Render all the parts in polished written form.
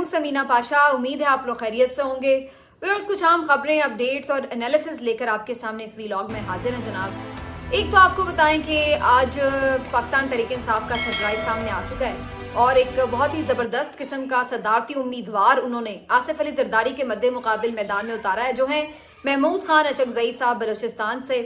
समीना पाशा। उम्मीद है आप लोग खैरियत से होंगे। व्यूअर्स, कुछ आम खबरें, अपडेट्स और एनालिसिस लेकर आपके सामने इस व्लॉग में हाजिर हैं जनाब। एक तो आपको बताएं कि आज पाकिस्तान तहरीक इंसाफ का सरप्राइज सामने आ चुका है और एक बहुत ही ज़बरदस्त किस्म का सदारती उम्मीदवार उन्होंने आसिफ अली जरदारी के मद्दे मुकाबिल मैदान में उतारा है, जो है महमूद खान अचकजई साहब बलूचिस्तान से।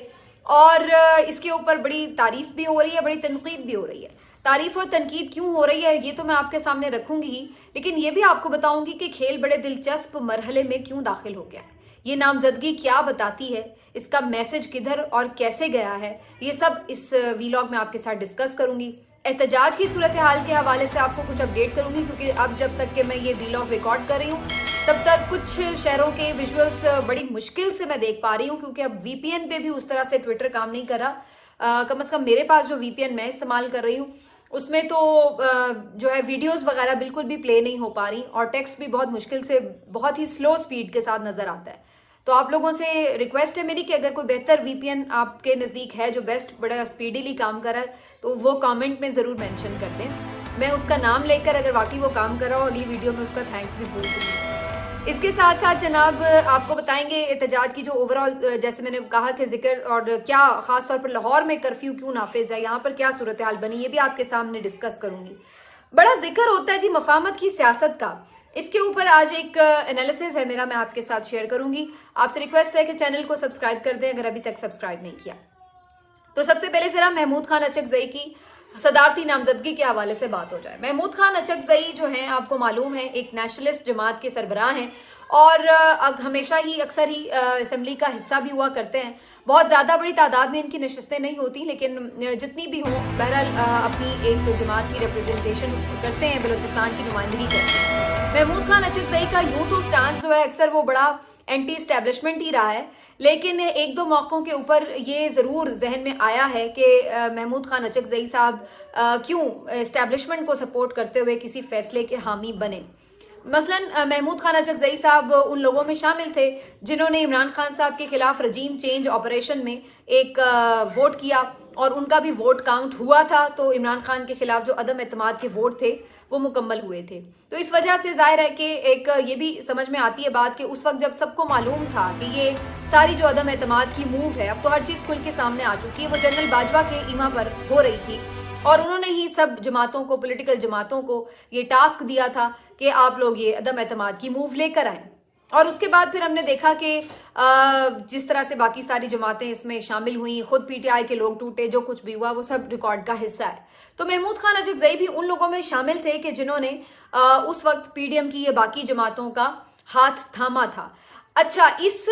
और इसके ऊपर बड़ी तारीफ भी हो रही है, बड़ी तनकीद भी हो रही है। तारीफ और तनकीद क्यों हो रही है ये तो मैं आपके सामने रखूंगी ही, लेकिन ये भी आपको बताऊंगी कि खेल बड़े दिलचस्प मरहले में क्यों दाखिल हो गया है, ये नामजदगी क्या बताती है, इसका मैसेज किधर और कैसे गया है, ये सब इस वीलॉग में आपके साथ डिस्कस करूंगी। एहतजाज की सूरत हाल के हवाले से आपको कुछ अपडेट करूंगी, क्योंकि अब जब तक कि मैं ये वीलॉग रिकॉर्ड कर रही हूँ तब तक कुछ शहरों के विजुअल्स बड़ी मुश्किल से मैं देख पा रही हूँ, क्योंकि अब वीपीएन पे भी उस तरह से ट्विटर काम नहीं कर रहा। कम से कम मेरे पास जो वीपीएन मैं इस्तेमाल कर रही हूँ उसमें तो जो है वीडियोस वगैरह बिल्कुल भी प्ले नहीं हो पा रही और टेक्स्ट भी बहुत मुश्किल से, बहुत ही स्लो स्पीड के साथ नजर आता है। तो आप लोगों से रिक्वेस्ट है मेरी कि अगर कोई बेहतर वीपीएन आपके नज़दीक है जो बेस्ट बड़ा स्पीडीली काम कर रहा है तो वो कमेंट में ज़रूर मेंशन कर दें। मैं उसका नाम लेकर अगर वाकई वो काम कर रहा हो अगली वीडियो में उसका थैंक्स भी बोल दूँगी। इसके साथ साथ जनाब आपको बताएंगे एहतजाज की जो ओवरऑल, जैसे मैंने कहा कि जिक्र, और क्या ख़ास तौर पर लाहौर में कर्फ्यू क्यों नाफिज है, यहाँ पर क्या सूरत हाल बनी, ये भी आपके सामने डिस्कस करूंगी। बड़ा जिक्र होता है जी मफाहमत की सियासत का, इसके ऊपर आज एक एनालिसिस है मेरा, मैं आपके साथ शेयर करूंगी। आपसे रिक्वेस्ट है कि चैनल को सब्सक्राइब कर दें अगर अभी तक सब्सक्राइब नहीं किया। तो सबसे पहले जरा महमूद खान अचकजई की सदारती नामजदगी के हवाले से बात हो जाए। महमूद खान अचकजई जो हैं आपको मालूम है एक नेशनलिस्ट जमात के सरबराह हैं और हमेशा ही अक्सर ही असेंबली का हिस्सा भी हुआ करते हैं। बहुत ज़्यादा बड़ी तादाद में इनकी नशस्तें नहीं होती, लेकिन जितनी भी हों बहरहाल अपनी एक जमात की रिप्रेजेंटेशन करते हैं, बलूचिस्तान की नुमाइंदगी करते हैं। महमूद खान अचकजई का यूं तो स्टांस जो है अक्सर वो बड़ा एंटी इस्टेब्लिशमेंट ही रहा है, लेकिन एक दो मौक़ों के ऊपर ये ज़रूर जहन में आया है कि महमूद खान अचकजई साहब क्यों इस्टेब्लिशमेंट को सपोर्ट करते हुए किसी फैसले के हामी बने। मसलन महमूद खान अचकजई साहब उन लोगों में शामिल थे जिन्होंने इमरान खान साहब के खिलाफ रजीम चेंज ऑपरेशन में एक वोट किया और उनका भी वोट काउंट हुआ था, तो इमरान खान के खिलाफ जो अदम एतमाद के वोट थे वो मुकम्मल हुए थे। तो इस वजह से जाहिर है कि एक ये भी समझ में आती है बात कि उस वक्त जब सबको मालूम था कि ये सारी जो अदम एतमाद की मूव है, अब तो हर चीज़ खुल के सामने आ चुकी है, वो जनरल बाजवा के ईमा पर हो रही थी और उन्होंने ही सब जमातों को, पॉलिटिकल जमातों को ये टास्क दिया था कि आप लोग ये अदम एतमाद की मूव लेकर आएँ। और उसके बाद फिर हमने देखा कि जिस तरह से बाकी सारी जमातें इसमें शामिल हुई, खुद पीटीआई के लोग टूटे, जो कुछ भी हुआ वो सब रिकॉर्ड का हिस्सा है। तो महमूद खान अचकजई भी उन लोगों में शामिल थे कि जिन्होंने उस वक्त पीडीएम की ये बाकी जमातों का हाथ थामा था। अच्छा, इस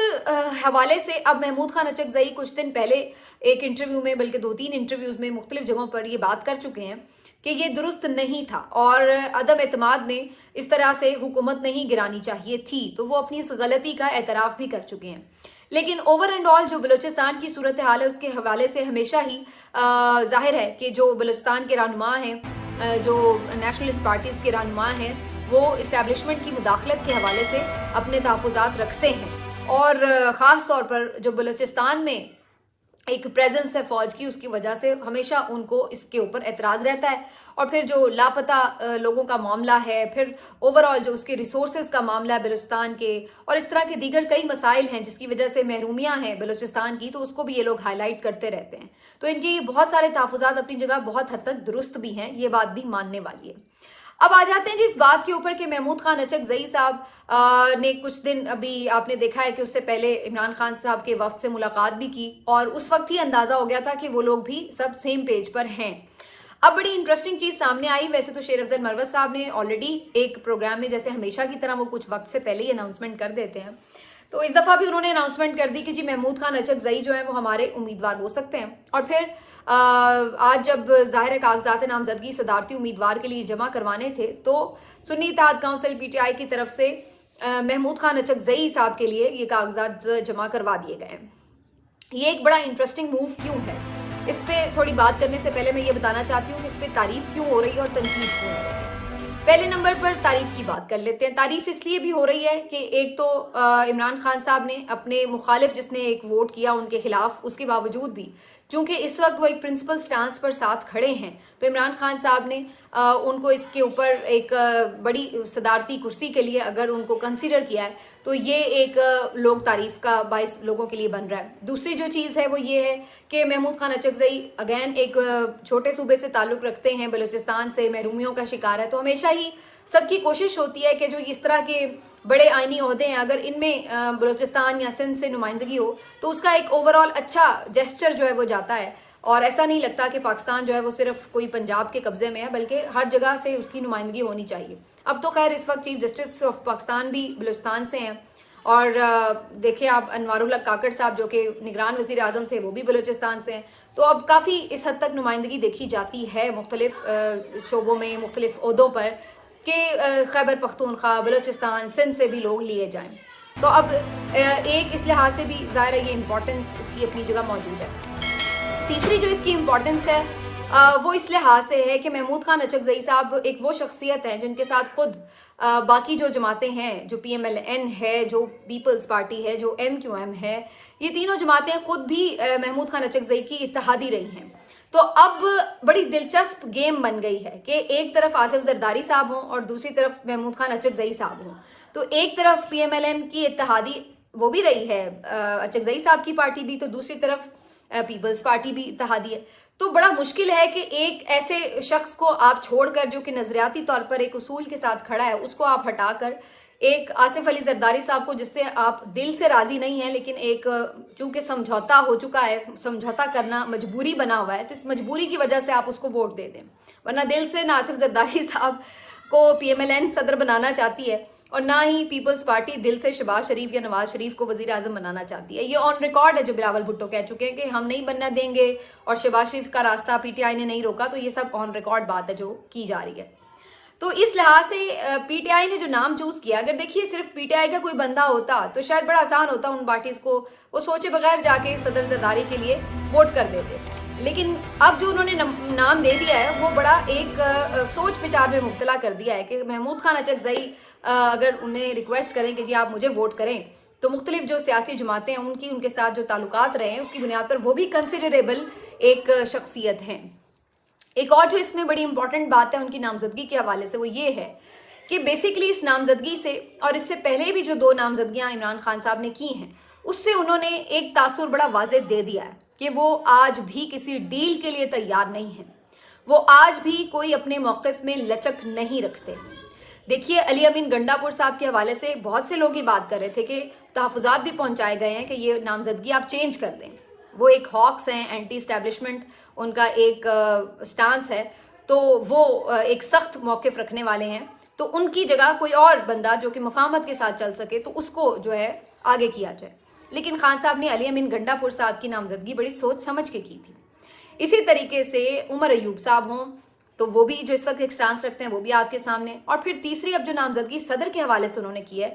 हवाले से अब महमूद खान अचकजई कुछ दिन पहले एक इंटरव्यू में, बल्कि 2-3 इंटरव्यूज़ में मुख्तलिफ जगहों पर ये बात कर चुके हैं कि ये दुरुस्त नहीं था और अदम एतमाद ने इस तरह से हुकूमत नहीं गिरानी चाहिए थी, तो वो अपनी इस गलती का एतराफ़ भी कर चुके हैं। लेकिन ओवर एंड ऑल जो बलूचिस्तान की सूरत हाल है उसके हवाले से हमेशा ही जाहिर है कि जो बलूचिस्तान के रहनुमा हैं, जो नेशनलिस्ट पार्टीज़ के रहनुमा हैं, वो इस्टेब्लिशमेंट की मुदाखलत के हवाले से अपने तहफ़्फ़ुज़ात रखते हैं और ख़ास तौर पर जो बलूचिस्तान में एक प्रेजेंस है फौज की, उसकी वजह से हमेशा उनको इसके ऊपर एतराज़ रहता है। और फिर जो लापता लोगों का मामला है, फिर ओवरऑल जो उसके रिसोर्सेज का मामला है बलूचिस्तान के, और इस तरह के दीगर कई मसाइल हैं जिसकी वजह से महरूमियाँ हैं बलूचिस्तान की, तो उसको भी ये लोग हाईलाइट करते रहते हैं। तो इनके बहुत सारे तहफ़्फ़ुज़ात अपनी जगह बहुत हद तक दुरुस्त भी हैं, ये बात भी मानने वाली है। अब आ जाते हैं जी इस बात के ऊपर कि महमूद खान अचकजई साहब ने कुछ दिन, अभी आपने देखा है कि उससे पहले इमरान खान साहब के वफ्द से मुलाकात भी की और उस वक्त ही अंदाज़ा हो गया था कि वो लोग भी सब सेम पेज पर हैं। अब बड़ी इंटरेस्टिंग चीज़ सामने आई। वैसे तो शेर अफजल मरवत साहब ने ऑलरेडी एक प्रोग्राम में, जैसे हमेशा की तरह वो कुछ वक्त से पहले ही अनाउंसमेंट कर देते हैं, तो इस दफ़ा भी उन्होंने अनाउंसमेंट कर दी कि जी महमूद खान अचकजई जो है वो हमारे उम्मीदवार हो सकते हैं। और फिर आज जब ज़ाहिर कागजात नामजदगी सदारती उम्मीदवार के लिए जमा करवाने थे तो सुन्नी इत्तेहाद काउंसिल पीटीआई की तरफ से महमूद खान अचकजई साहब के लिए ये कागजात जमा करवा दिए गए। ये एक बड़ा इंटरेस्टिंग मूव क्यों है, इस पर थोड़ी बात करने से पहले मैं ये बताना चाहती हूँ कि इस पर तारीफ क्यों हो रही है और तनकीद क्यों हो रही है। पहले नंबर पर तारीफ की बात कर लेते हैं। तारीफ इसलिए भी हो रही है कि एक तो इमरान खान साहब ने अपने मुखालिफ जिसने एक वोट किया उनके खिलाफ, उसके बावजूद भी चूंकि इस वक्त वो एक प्रिंसिपल स्टांस पर साथ खड़े हैं, तो इमरान खान साहब ने उनको इसके ऊपर एक बड़ी सदारती कुर्सी के लिए अगर उनको कंसीडर किया है तो ये एक लोग तारीफ का बाइस लोगों के लिए बन रहा है। दूसरी जो चीज़ है वो ये है कि महमूद खान अचकज़ई अगैन एक छोटे सूबे से ताल्लुक़ रखते हैं, बलूचिस्तान से महरूमियों का शिकार है, तो हमेशा ही सबकी कोशिश होती है कि जो इस तरह के बड़े आइनी ओहदे हैं अगर इनमें बलूचिस्तान या सिंध से नुमाइंदगी हो तो उसका एक ओवरऑल अच्छा जेस्चर जो है वो जाता है। और ऐसा नहीं लगता कि पाकिस्तान जो है वो सिर्फ कोई पंजाब के कब्जे में है, बल्कि हर जगह से उसकी नुमाइंदगी होनी चाहिए। अब तो खैर इस वक्त चीफ जस्टिस ऑफ पाकिस्तान भी बलूचिस्तान से हैं, और देखिए आप अनवारुल हक काकड़ साहब जो कि निगरान वज़ीर आज़म थे वो भी बलूचिस्तान से हैं। तो अब काफ़ी इस हद तक नुमाइंदगी देखी जाती है मुख्तलिफ शोबों में, मुख्तलिफ ओहदों पर, कि खैबर पख्तूनख्वा, बलूचिस्तान, सिंध से भी लोग लिए जाएं। तो अब एक इस लिहाज से भी ज़ाहिर है ये इम्पोर्टेंस इसकी अपनी जगह मौजूद है। तीसरी जो इसकी इम्पोर्टेंस है वो इस लिहाज से है कि महमूद खान अचकज़ई साहब एक वो शख्सियत हैं जिनके साथ खुद बाकी जो जमातें हैं, जो PMLN है, जो पीपल्स पार्टी है, जो MQM है, ये तीनों जमातें खुद भी महमूद खान अचकज़ई की इत्तेहादी रही हैं। तो अब बड़ी दिलचस्प गेम बन गई है कि एक तरफ आसिफ जरदारी साहब हों और दूसरी तरफ महमूद खान अचकज़ई साहब हों। तो एक तरफ PMLN की इत्तेहादी वो भी रही है, अचकज़ई साहब की पार्टी भी, तो दूसरी तरफ पीपल्स पार्टी भी इत्तेहादी है। तो बड़ा मुश्किल है कि एक ऐसे शख्स को आप छोड़कर जो कि नजरियाती तौर पर एक उसूल के साथ खड़ा है उसको आप हटाकर एक आसिफ अली जरदारी साहब को, जिससे आप दिल से राजी नहीं है लेकिन एक चूंकि समझौता हो चुका है, समझौता करना मजबूरी बना हुआ है, तो इस मजबूरी की वजह से आप उसको वोट दे दें। वरना दिल से ना आसिफ जरदारी साहब को PMLN सदर बनाना चाहती है और ना ही पीपल्स पार्टी दिल से शहबाज शरीफ या नवाज शरीफ को वजीर आजम बनाना चाहती है। ये ऑन रिकॉर्ड है, जो बिलावल भुट्टो कह चुके हैं कि हम नहीं बनना देंगे और शहबाज शरीफ का रास्ता PTI ने नहीं रोका। तो ये सब ऑन रिकॉर्ड बात है जो की जा रही है। तो इस लिहाज से PTI ने जो नाम चूज किया, अगर देखिए सिर्फ PTI का कोई बंदा होता तो शायद बड़ा आसान होता उन पार्टीज को वो सोचे बगैर जाके सदर जरदारी के लिए वोट कर देते, लेकिन अब जो उन्होंने नाम दे दिया है वो बड़ा एक सोच विचार में मुब्तला कर दिया है कि महमूद खान अचकज़ई अगर उन्हें रिक्वेस्ट करें कि जी आप मुझे वोट करें तो मुख्तलिफ जो सियासी जमातें हैं उनके साथ जो ताल्लुकात रहे हैं उसकी बुनियाद पर वो भी कंसिडरेबल एक शख्सियत हैं। एक और जो इसमें बड़ी इंपॉर्टेंट बात है उनकी नामजदगी के हवाले से वो ये है कि बेसिकली इस नामजदगी से और इससे पहले भी जो 2 नामजदगियां इमरान खान साहब ने की हैं उससे उन्होंने एक तासुर बड़ा वाज़ेह दे दिया है कि वो आज भी किसी डील के लिए तैयार नहीं है, वो आज भी कोई अपने मौक़िफ़ में लचक नहीं रखते। देखिए अली अमीन गंडापुर साहब के हवाले से बहुत से लोग ये बात कर रहे थे कि तहफ़्फ़ुज़ात भी पहुंचाए गए हैं कि ये नामजदगी आप चेंज कर दें। वो एक हॉक्स हैं, एंटी इस्टेब्लिशमेंट उनका एक स्टांस है, तो वो एक सख्त मौक़िफ़ रखने वाले हैं, तो उनकी जगह कोई और बंदा जो कि मुफाहमत के साथ चल सके तो उसको जो है आगे किया जाए। लेकिन खान साहब ने अली अमीन गंडापुर साहब की नामजदगी बड़ी सोच समझ के की थी। इसी तरीके से उमर अयूब साहब हों तो वो भी जो इस वक्त एक स्टांस रखते हैं वो भी आपके सामने। और फिर तीसरी अब जो नामजदगी सदर के हवाले से उन्होंने की है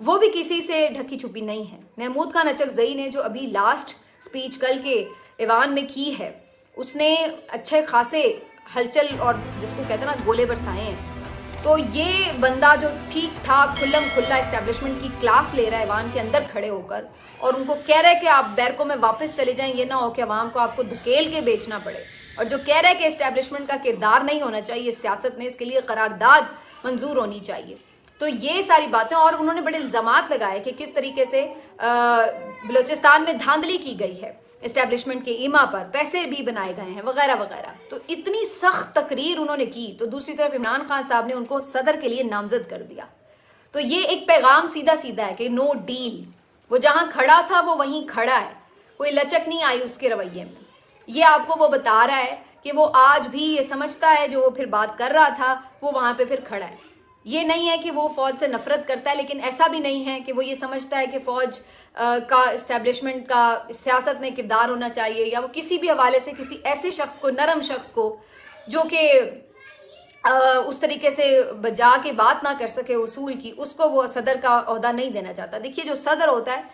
वो भी किसी से ढकी छुपी नहीं है। महमूद खान अचकज़ई ने जो अभी लास्ट स्पीच कल के ईवान में की है उसने अच्छे खासे हलचल और जिसको कहते हैं ना गोले बरसाए हैं। तो ये बंदा जो ठीक ठाक खुल्लम खुल्ला इस्टेब्लिशमेंट की क्लास ले रहा है ईवान के अंदर खड़े होकर और उनको कह रहा है कि आप बैरकों में वापस चले जाएं, ये ना हो कि अवाम को आपको धकेल के बेचना पड़े, और जो कह रहा है कि इस्टेब्लिशमेंट का किरदार नहीं होना चाहिए सियासत में, इसके लिए करारदाद मंजूर होनी चाहिए। तो ये सारी बातें, और उन्होंने बड़े इल्ज़ामात लगाए कि किस तरीके से बलूचिस्तान में धांधली की गई है, इस्टेब्लिशमेंट के ईमा पर पैसे भी बनाए गए हैं वगैरह वगैरह। तो इतनी सख्त तकरीर उन्होंने की, तो दूसरी तरफ इमरान खान साहब ने उनको सदर के लिए नामजद कर दिया। तो ये एक पैगाम सीधा सीधा है कि नो डील। वो जहां खड़ा था वो वहीं खड़ा है, कोई लचक नहीं आई उसके रवैये में। ये आपको वो बता रहा है कि वो आज भी ये समझता है जो वो फिर बात कर रहा था वो वहां पे फिर खड़ा है। ये नहीं है कि वो फौज से नफरत करता है, लेकिन ऐसा भी नहीं है कि वो ये समझता है कि फौज का इस्टेब्लिशमेंट का सियासत में किरदार होना चाहिए, या वो किसी भी हवाले से किसी ऐसे शख्स को, नरम शख्स को जो कि उस तरीके से जा के बात ना कर सके उसूल की, उसको वो सदर का ओहदा नहीं देना चाहता। देखिए जो सदर होता है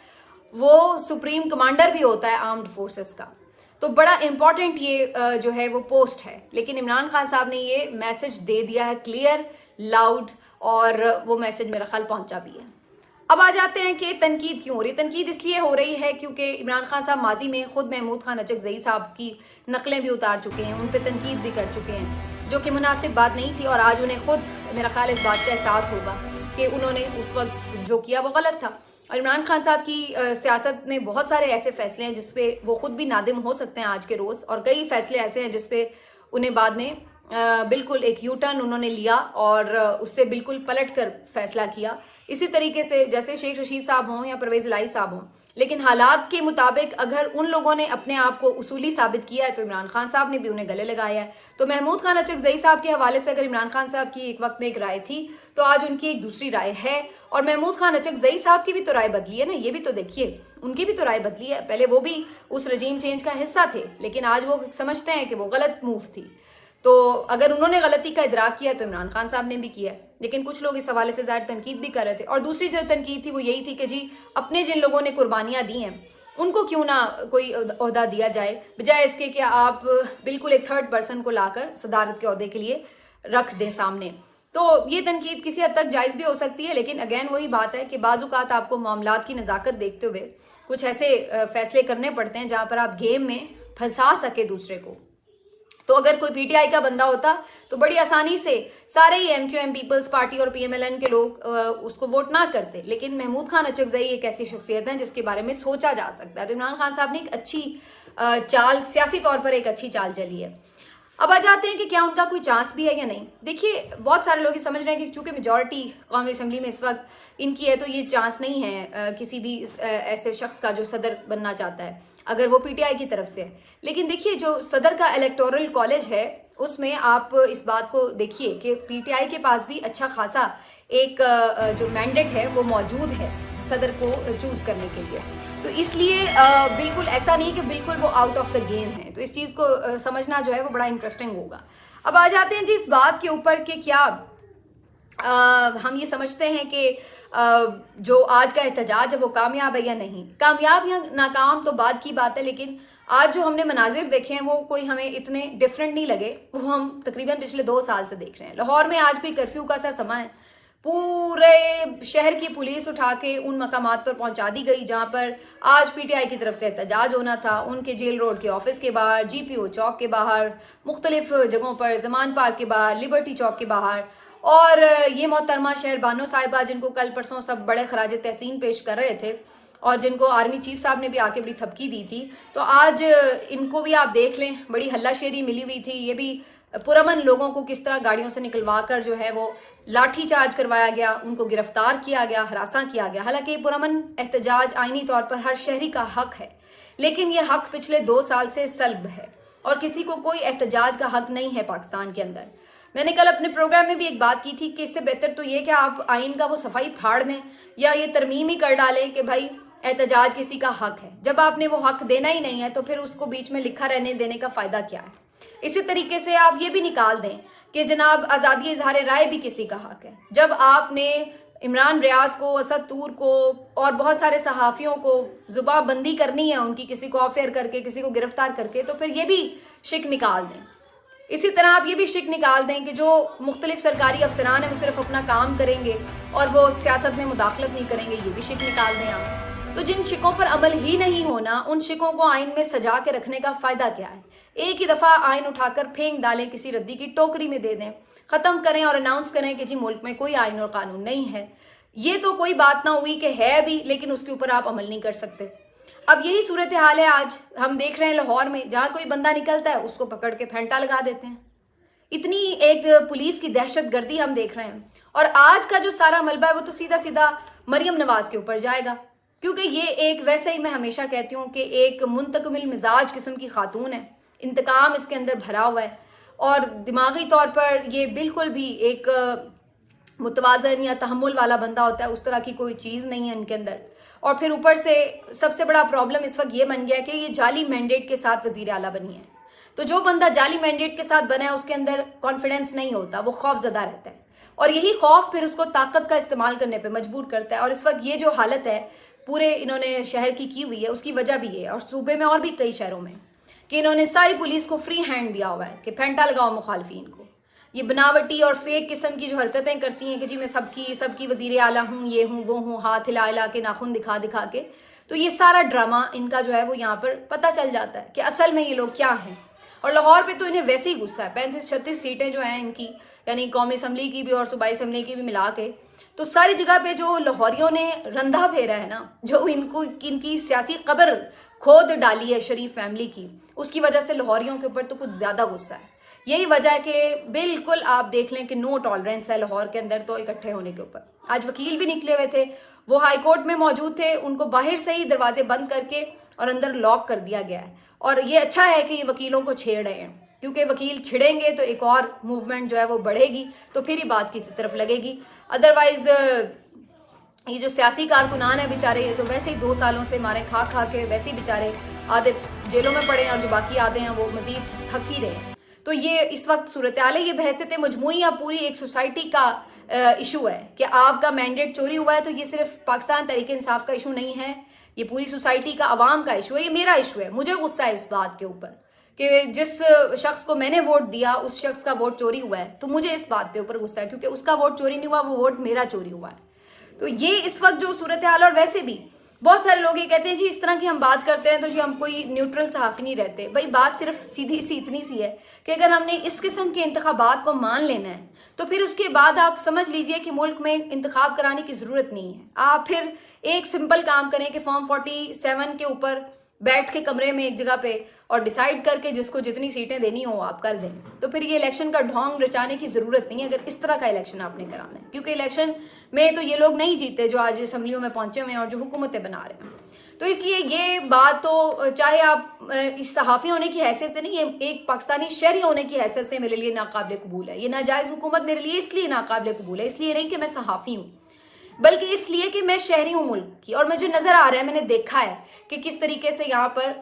वो सुप्रीम कमांडर भी होता है आर्म्ड फोर्सेस का, तो बड़ा इंपॉर्टेंट ये जो है वो पोस्ट है। लेकिन इमरान खान साहब ने ये मैसेज दे दिया है क्लियर, लाउड, और वो मैसेज मेरा ख्याल पहुंचा भी है। अब आ जाते हैं कि तनकीद क्यों हो रही है। तनकीद इसलिए हो रही है क्योंकि इमरान खान साहब माजी में खुद महमूद खान अचकजई साहब की नकलें भी उतार चुके हैं, उन पर तनकीद भी कर चुके हैं, जो कि मुनासिब बात नहीं थी। और आज उन्हें खुद मेरा ख्याल इस बात का एहसास होगा कि उन्होंने उस वक्त जो किया वो गलत था। और इमरान खान साहब की सियासत में बहुत सारे ऐसे फैसले हैं जिसपे वो खुद भी नादिम हो सकते हैं आज के रोज़, और कई फैसले ऐसे हैं जिसपे उन्हें बाद में बिल्कुल एक यू टर्न उन्होंने लिया और उससे बिल्कुल पलट कर फैसला किया। इसी तरीके से जैसे शेख रशीद साहब हों या परवेज इलाही साहब हों, लेकिन हालात के मुताबिक अगर उन लोगों ने अपने आप को उसूली साबित किया है तो इमरान खान साहब ने भी उन्हें गले लगाया है। तो महमूद खान अचकजई साहब के हवाले से अगर इमरान खान साहब की एक वक्त में एक राय थी तो आज उनकी एक दूसरी राय है, और महमूद खान अचकजई साहब की भी तो राय बदली है ना, ये भी तो देखिए, उनकी भी तो राय बदली है। पहले वो भी उस रजीम चेंज का हिस्सा थे, लेकिन आज वो समझते हैं कि वो गलत मूव थी। तो अगर उन्होंने गलती का इदराक किया तो इमरान खान साहब ने भी किया, लेकिन कुछ लोग इस हवाले से ज़ाहिर तनकीद भी कर रहे थे। और दूसरी जो तनकीद थी वो यही थी कि जी अपने जिन लोगों ने कुर्बानियाँ दी हैं उनको क्यों ना कोई ओहदा दिया जाए, बजाय इसके कि आप बिल्कुल एक थर्ड पर्सन को लाकर सदारत के ओहदे के लिए रख दें सामने। तो ये तनकीद किसी हद तक जायज़ भी हो सकती है, लेकिन अगेन वही बात है कि बाज़-औक़ात आपको मामलात की नज़ाकत देखते हुए कुछ ऐसे फैसले करने पड़ते हैं जहाँ पर आप गेम में फंसा सके दूसरे को। तो अगर कोई पीटीआई का बंदा होता तो बड़ी आसानी से सारे ही एमक्यूएम पीपल्स पार्टी और पीएमएलएन के लोग उसको वोट ना करते, लेकिन महमूद खान अचकजई एक ऐसी शख्सियत है जिसके बारे में सोचा जा सकता है। तो इमरान खान साहब ने एक अच्छी चाल, सियासी तौर पर एक अच्छी चाल चली है। अब आ जाते हैं कि क्या उनका कोई चांस भी है या नहीं। देखिए, बहुत सारे लोग ये समझ रहे हैं कि चूंकि मेजॉरिटी कौमी असम्बली में इस वक्त इनकी है तो ये चांस नहीं है किसी भी ऐसे शख्स का जो सदर बनना चाहता है अगर वो पीटीआई की तरफ से है। लेकिन देखिए, जो सदर का इलेक्टोरल कॉलेज है उसमें आप इस बात को देखिए कि पीटीआई के पास भी अच्छा खासा एक जो मैंडेट है वो मौजूद है सदर को चूज करने के लिए। तो इसलिए बिल्कुल ऐसा नहीं कि बिल्कुल वो आउट ऑफ द गेम है। तो इस चीज़ को समझना जो है वो बड़ा इंटरेस्टिंग होगा। अब आ जाते हैं जी इस बात के ऊपर कि क्या हम ये समझते हैं कि जो आज का एहतजाज है वो कामयाब है या नहीं। कामयाब या नाकाम तो बाद की बात है, लेकिन आज जो हमने मनाजिर देखे हैं वो कोई हमें इतने डिफरेंट नहीं लगे, वो हम तकरीबन पिछले 2 साल से देख रहे हैं। लाहौर में आज भी कर्फ्यू का सा समय है, पूरे शहर की पुलिस उठा के उन मकामात पर पहुंचा दी गई जहां पर आज पीटीआई की तरफ से एहतजाज होना था। उनके जेल रोड के ऑफिस के बाहर, जीपीओ चौक के बाहर, मुख्तलिफ जगहों पर, जमान पार्क के बाहर, लिबर्टी चौक के बाहर। और ये मोहतरमा शहर बानो साहिबा जिनको कल परसों सब बड़े खराज तहसीन पेश कर रहे थे और जिनको आर्मी चीफ साहब ने भी आके बड़ी थपकी दी थी, तो आज इनको भी आप देख लें, बड़ी हल्लाशेरी मिली हुई थी। ये भी पुरअमन लोगों को किस तरह गाड़ियों से निकलवा कर जो है वो लाठी चार्ज करवाया गया, उनको गिरफ्तार किया गया, हरासा किया गया। हालांकि पुरअमन एहतजाज आईनी तौर पर हर शहरी का हक है, लेकिन ये हक पिछले 2 साल से सल्ब है और किसी को कोई एहतजाज का हक नहीं है पाकिस्तान के अंदर। मैंने कल अपने प्रोग्राम में भी एक बात की थी कि इससे बेहतर तो ये कि आप आइन का वो सफाई फाड़ दें या ये तरमीम ही कर डालें कि भाई एहतजाज किसी का हक है। जब आपने वो हक देना ही नहीं है तो फिर उसको बीच में लिखा रहने देने का फ़ायदा क्या है। इसी तरीके से आप ये भी निकाल दें कि जनाब आज़ादी इजहार राय भी किसी का हक है। जब आपने इमरान रियाज को, असद तूर को और बहुत सारे सहाफ़ियों को जुबाबंदी करनी है उनकी, किसी को ऑफेयर करके, किसी को गिरफ्तार करके, तो फिर ये भी शिक निकाल दें। इसी तरह आप ये भी शिक निकाल दें कि जो मुख्तलिफ सरकारी अफसरान हैं वो सिर्फ अपना काम करेंगे और वो सियासत में मुदाखलत नहीं करेंगे, ये भी शिक निकाल दें आप। तो जिन शिकों पर अमल ही नहीं होना, उन शिकों को आइन में सजा के रखने का फ़ायदा क्या है। एक ही दफ़ा आइन उठाकर फेंक डालें, किसी रद्दी की टोकरी में दे दें, ख़त्म करें और अनाउंस करें कि जी मुल्क में कोई आइन और कानून नहीं है। ये तो कोई बात ना हुई कि है भी, लेकिन उसके ऊपर आप अमल नहीं कर सकते। अब यही सूरत हाल है आज हम देख रहे हैं लाहौर में, जहाँ कोई बंदा निकलता है उसको पकड़ के फेंटा लगा देते हैं। इतनी एक पुलिस की दहशत गर्दी हम देख रहे हैं। और आज का जो सारा मलबा है वो तो सीधा सीधा मरियम नवाज के ऊपर जाएगा, क्योंकि ये एक, वैसे ही मैं हमेशा कहती हूँ कि एक मुंतकमिल मिजाज किस्म की खातून है, इंतकाम इसके अंदर भरा हुआ है और दिमागी तौर पर ये बिल्कुल भी एक मुतवाज़न या तहम्मुल वाला बंदा होता है उस तरह की कोई चीज़ नहीं है इनके अंदर। और फिर ऊपर से सबसे बड़ा प्रॉब्लम इस वक्त ये बन गया है कि ये जाली मैंडेट के साथ वज़ीर आला बनी है। तो जो बंदा जाली मैंडेट के साथ बना है उसके अंदर कॉन्फिडेंस नहीं होता, वो खौफजदा रहता है और यही खौफ फिर उसको ताकत का इस्तेमाल करने पर मजबूर करता है। और इस वक्त ये जो हालत है पूरे इन्होंने शहर की हुई है, उसकी वजह भी है और सूबे में और भी कई शहरों में कि इन्होंने सारी पुलिस को फ्री हैंड दिया हुआ है कि फेंटा लगाओ मुखालफिन को। ये बनावटी और फेक किस्म की जो हरकतें करती हैं कि जी मैं सबकी वजीर आला हूँ, ये हूँ वो हूँ, हाथ हिला हिला के नाखून दिखा दिखा के, तो ये सारा ड्रामा इनका जो है वो यहाँ पर पता चल जाता है कि असल में ये लोग क्या हैं। और लाहौर पे तो इन्हें वैसे ही गुस्सा है। 35-36 सीटें जो हैं इनकी, यानी कौमी असम्बली की भी और सूबाई असम्बली की भी मिला के, तो सारी जगह पे जो लाहौरियों ने रंधा फेरा है ना, जो इनकी सियासी कब्र खोद डाली है शरीफ फैमिली की, उसकी वजह से लाहौरियों के ऊपर तो कुछ ज्यादा गुस्सा है। यही वजह है कि बिल्कुल आप देख लें कि नो टॉलरेंस है लाहौर के अंदर तो इकट्ठे होने के ऊपर। आज वकील भी निकले हुए थे, वो हाई कोर्ट में मौजूद थे, उनको बाहर से ही दरवाजे बंद करके और अंदर लॉक कर दिया गया है। और ये अच्छा है कि ये वकीलों को छेड़ रहे हैं, क्योंकि वकील छिड़ेंगे तो एक और मूवमेंट जो है वो बढ़ेगी, तो फिर ही बात किसी तरफ लगेगी। अदरवाइज ये जो सियासी कारकुनान है बेचारे, ये तो वैसे ही 2 सालों से मारे खा खा के वैसे ही बेचारे आधे जेलों में पड़े हैं और जो बाकी आधे हैं वो मजीद थक ही रहे हैं। तो ये इस वक्त सूरत हाल है। ये बहसत मजमूई या पूरी एक सोसाइटी का इशू है कि आपका मैंडेट चोरी हुआ है, तो ये सिर्फ पाकिस्तान तहरीक इंसाफ का इशू नहीं है, ये पूरी सोसाइटी का अवाम का इशू है, ये मेरा इशू है। मुझे गुस्सा है इस बात के ऊपर कि जिस शख्स को मैंने वोट दिया उस शख्स का वोट चोरी हुआ है, तो मुझे इस बात पे ऊपर गुस्सा है, क्योंकि उसका वोट चोरी नहीं हुआ, वो वोट मेरा चोरी हुआ है। तो ये इस वक्त जो सूरत हाल, और वैसे भी बहुत सारे लोग ये कहते हैं जी इस तरह की हम बात करते हैं तो जी हम कोई न्यूट्रल सहाफ़ी नहीं रहते। भाई बात सिर्फ सीधी सी इतनी सी है कि अगर हमने इस किस्म के इंतखाबात को मान लेना है तो फिर उसके बाद आप समझ लीजिए कि मुल्क में इंतखाब कराने की ज़रूरत नहीं है। आप फिर एक सिंपल काम करें कि फॉर्म 47 के ऊपर बैठ के कमरे में एक जगह पे और डिसाइड करके जिसको जितनी सीटें देनी हो आप कर दें, तो फिर ये इलेक्शन का ढोंग रचाने की ज़रूरत नहीं है अगर इस तरह का इलेक्शन आपने कराना है। क्योंकि इलेक्शन में तो ये लोग नहीं जीते जो आज असम्बलियों में पहुंचे हुए हैं और जो हुकूमतें बना रहे हैं। तो इसलिए ये बात तो चाहे आप इस सहाफ़ी होने की हैसियत से नहीं, ये एक पाकिस्तानी शहरी होने की हैसियत से मेरे लिए नाकाबिल कबूल है। ये नाजायज़ हुकूमत मेरे लिए इसलिए नाकाबिल कबूल है, इसलिए नहीं कि मैं सहाफ़ी हूँ, बल्कि इसलिए कि मैं शहरी हूँ मुल्क की, और मुझे नजर आ रहा है, मैंने देखा है कि किस तरीके से यहाँ पर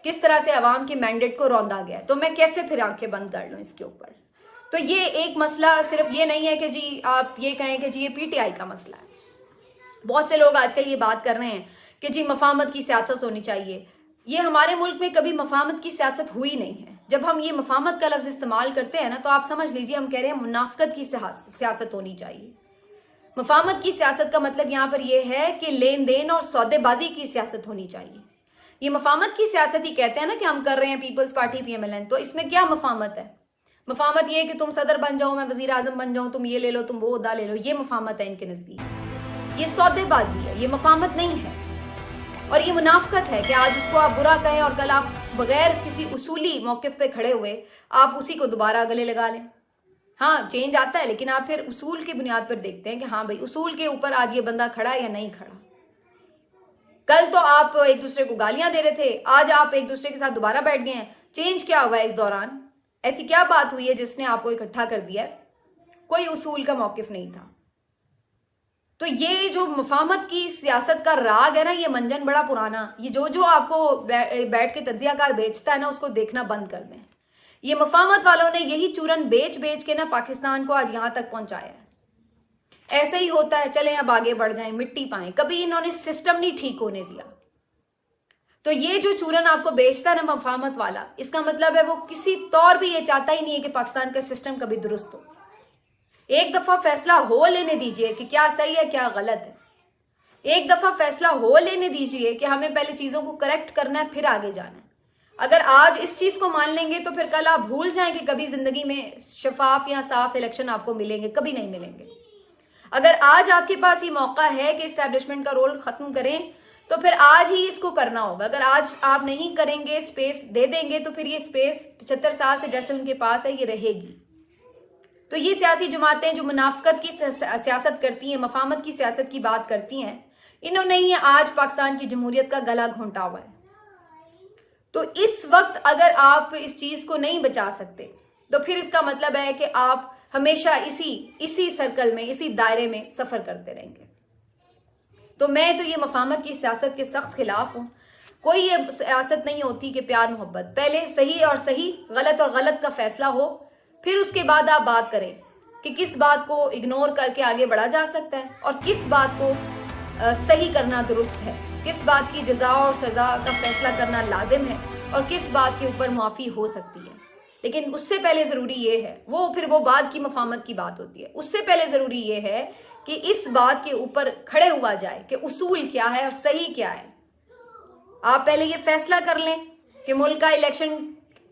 किस तरह से अवाम के मैंडेट को रौंदा गया है। तो मैं कैसे फिर आंखें बंद कर लूँ इसके ऊपर। तो ये एक मसला सिर्फ ये नहीं है कि जी आप ये कहें कि जी ये PTI का मसला है। बहुत से लोग आजकल ये बात कर रहे हैं कि जी मफाहमत की सियासत होनी चाहिए। ये हमारे मुल्क में कभी मफाहमत की सियासत हुई नहीं है। जब हम ये मफाहमत का लफ्ज इस्तेमाल करते हैं ना, तो आप समझ लीजिए हम कह रहे हैं मुनाफकत की सियासत होनी चाहिए। मफाहमत की सियासत का मतलब यहाँ पर यह है कि लेन देन और सौदेबाजी की सियासत होनी चाहिए। ये मफाहमत की सियासत ही कहते हैं ना कि हम कर रहे हैं पीपल्स पार्टी PMLN। तो इसमें क्या मफाहमत है? मफाहमत ये है कि तुम सदर बन जाओ, मैं वजीर आजम बन जाऊं, तुम ये ले लो, तुम वो उदा ले लो, ये मफाहमत है इनके नजदीक। ये सौदेबाजी है, ये मफाहमत नहीं है। और ये मुनाफकत है कि आज उसको आप बुरा कहें और कल आप बगैर किसी उसूली मौकिफ पे खड़े हुए आप उसी को दोबारा गले लगा लें। हाँ, चेंज आता है, लेकिन आप फिर उसूल की बुनियाद पर देखते हैं कि हाँ भाई उसूल के ऊपर आज ये बंदा खड़ा है या नहीं खड़ा। कल तो आप एक दूसरे को गालियां दे रहे थे, आज आप एक दूसरे के साथ दोबारा बैठ गए हैं। चेंज क्या हुआ है इस दौरान? ऐसी क्या बात हुई है जिसने आपको इकट्ठा कर दिया है? कोई उसूल का मौकिफ नहीं था। तो ये जो मुफाहमत की सियासत का राग है ना, ये मंजन बड़ा पुराना, ये जो आपको बैठ के तज्जियाकार बेचता है ना, उसको देखना बंद कर दें। ये मुफाहमत वालों ने यही चूरन बेच बेच के ना पाकिस्तान को आज यहां तक पहुंचाया है। ऐसे ही होता है, चलें अब आगे बढ़ जाएं, मिट्टी पाएं। कभी इन्होंने सिस्टम नहीं ठीक होने दिया। तो ये जो चूरन आपको बेचता है ना मुफाहमत वाला, इसका मतलब है वो किसी तौर भी ये चाहता ही नहीं है कि पाकिस्तान का सिस्टम कभी दुरुस्त हो। एक दफा फैसला हो लेने दीजिए कि क्या सही है क्या गलत है। एक दफा फैसला हो लेने दीजिए कि हमें पहले चीजों को करेक्ट करना है, फिर आगे जाना है। अगर आज इस चीज को मान लेंगे तो फिर कल आप भूल जाएं कि कभी जिंदगी में शफाफ या साफ इलेक्शन आपको मिलेंगे, कभी नहीं मिलेंगे। अगर आज आपके पास ये मौका है कि एस्टैब्लिशमेंट का रोल खत्म करें, तो फिर आज ही इसको करना होगा। अगर आज आप नहीं करेंगे, स्पेस दे देंगे, तो फिर ये स्पेस 75 साल से जैसे उनके पास है ये रहेगी। तो ये सियासी जमातें जो मुनाफकत की सियासत करती हैं, मफाहमत की सियासत की बात करती हैं, इन्होंने ही आज पाकिस्तान की जमहूरियत का गला घोंटा हुआ है। तो इस वक्त अगर आप इस चीज को नहीं बचा सकते, तो फिर इसका मतलब है कि आप हमेशा इसी सर्कल में, इसी दायरे में सफर करते रहेंगे। तो मैं तो ये मफाहमत की सियासत के सख्त खिलाफ हूँ। कोई ये सियासत नहीं होती कि प्यार मोहब्बत, पहले सही और सही, गलत और गलत का फैसला हो, फिर उसके बाद आप बात करें कि किस बात को इग्नोर करके आगे बढ़ा जा सकता है और किस बात को सही करना दुरुस्त है, किस बात की जजा और सजा का फैसला करना लाजिम है और किस बात के ऊपर माफ़ी हो सकती है। लेकिन उससे पहले ज़रूरी ये है, वो फिर वो बाद की मफामत की बात होती है। उससे पहले ज़रूरी ये है कि इस बात के ऊपर खड़े हुआ जाए कि उसूल क्या है और सही क्या है। आप पहले ये फैसला कर लें कि मुल्क का इलेक्शन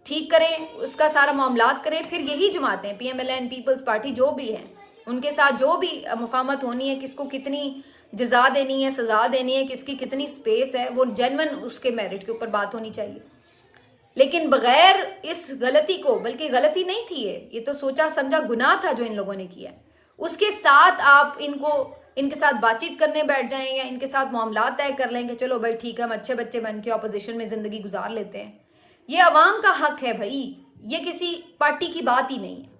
ठीक करें, उसका सारा मामलात करें, फिर यही जमातें PMLN, पीपल्स पार्टी जो भी हैं, उनके साथ जो भी मुफाहमत होनी है, किसको कितनी जजा देनी है, सजा देनी है, किसकी कितनी स्पेस है, वो जेन्युइन उसके मेरिट के ऊपर बात होनी चाहिए। लेकिन बगैर इस गलती को, बल्कि गलती नहीं थी ये तो सोचा समझा गुनाह था जो इन लोगों ने किया, उसके साथ आप इनके साथ बातचीत करने बैठ जाएं या इनके साथ मामला तय कर लेंगे, चलो भाई ठीक है, हम अच्छे बच्चे बन के अपोजिशन में जिंदगी गुजार लेते हैं। ये अवाम का हक है भाई, ये किसी पार्टी की बात ही नहीं है।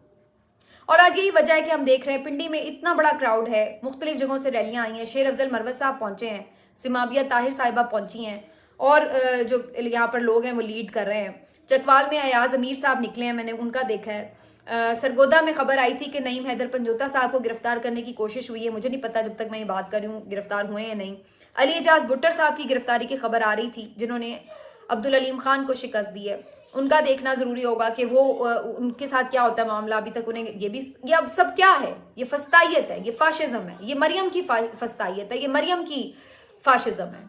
और आज यही वजह है कि हम देख रहे हैं पिंडी में इतना बड़ा क्राउड है, मुख्तलिफ जगहों से रैलियां आई हैं, शेर अफजल मरवत साहब पहुंचे हैं, सिमाबिया ताहिर साहिबा पहुंची हैं, और जो यहाँ पर लोग हैं वो लीड कर रहे हैं। चकवाल में अयाज अमीर साहब निकले हैं, मैंने उनका देखा है। सरगोदा में खबर आई थी कि नईम हैदर पंजोता साहब को गिरफ्तार करने की कोशिश हुई है, मुझे नहीं पता जब तक मैं ये बात कर रही हूँ गिरफ्तार हुए या नहीं। अली एजाज भुट्टर साहब की गिरफ्तारी की खबर आ रही थी, जिन्होंने अब्दुल अलीम खान को शिकस्त दी है। उनका देखना जरूरी होगा कि वो उनके साथ क्या होता है मामला। अभी तक उन्हें ये अब सब क्या है, ये फस्तायत है, ये फाशिज्म है, ये मरियम की फस्तायत है, ये मरियम की फाशिज्म है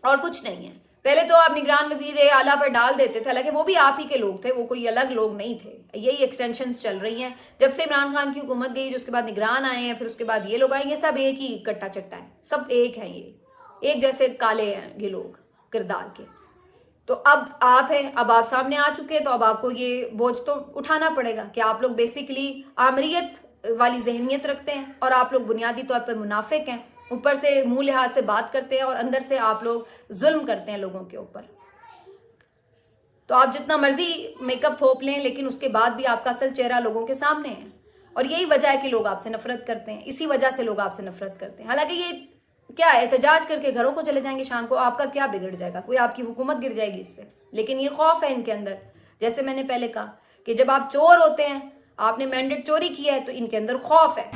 और कुछ नहीं है। पहले तो आप निगरान वजीर आला पर डाल देते थे, हालांकि वो भी आप ही के लोग थे, वो कोई अलग लोग नहीं थे। यही एक्सटेंशंस चल रही हैं जब से इमरान खान की हुकूमत गई, जो उसके बाद निगरान आए हैं, फिर उसके बाद ये लोग आएंगे, सब एक ही कट्टा चट्टा है, सब एक हैं, ये एक जैसे काले हैं ये लोग किरदार के। तो अब आप हैं, अब आप सामने आ चुके हैं, तो अब आपको ये बोझ तो उठाना पड़ेगा कि आप लोग बेसिकली आमरीत वाली जहनीत रखते हैं और आप लोग बुनियादी तौर पर मुनाफिक हैं, ऊपर से मुंह लिहाज से बात करते हैं और अंदर से आप लोग जुल्म करते हैं लोगों के ऊपर। तो आप जितना मर्जी मेकअप थोप लें, लेकिन उसके बाद भी आपका असल चेहरा लोगों के सामने है, और यही वजह है कि लोग आपसे नफरत करते हैं। इसी वजह से लोग आपसे नफरत करते हैं। हालांकि ये क्या एहतजाज करके घरों को चले जाएंगे शाम को, आपका क्या बिगड़ जाएगा, कोई आपकी हुकूमत गिर जाएगी इससे। लेकिन ये खौफ है इनके अंदर, जैसे मैंने पहले कहा कि जब आप चोर होते हैं, आपने मैंडेट चोरी किया है, तो इनके अंदर खौफ है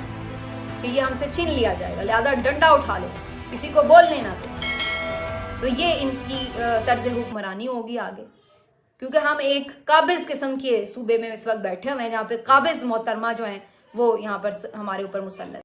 कि ये हमसे छीन लिया जाएगा, लिहाजा डंडा उठा लो, किसी को बोलने ना दो। तो ये इनकी तर्ज हुक्मरानी होगी आगे, क्योंकि हम एक काबिज किस्म के सूबे में इस वक्त बैठे हुए हैं, जहाँ पे काबिज मोहतरमा जो हैं वो यहाँ पर हमारे ऊपर मुसल्लत।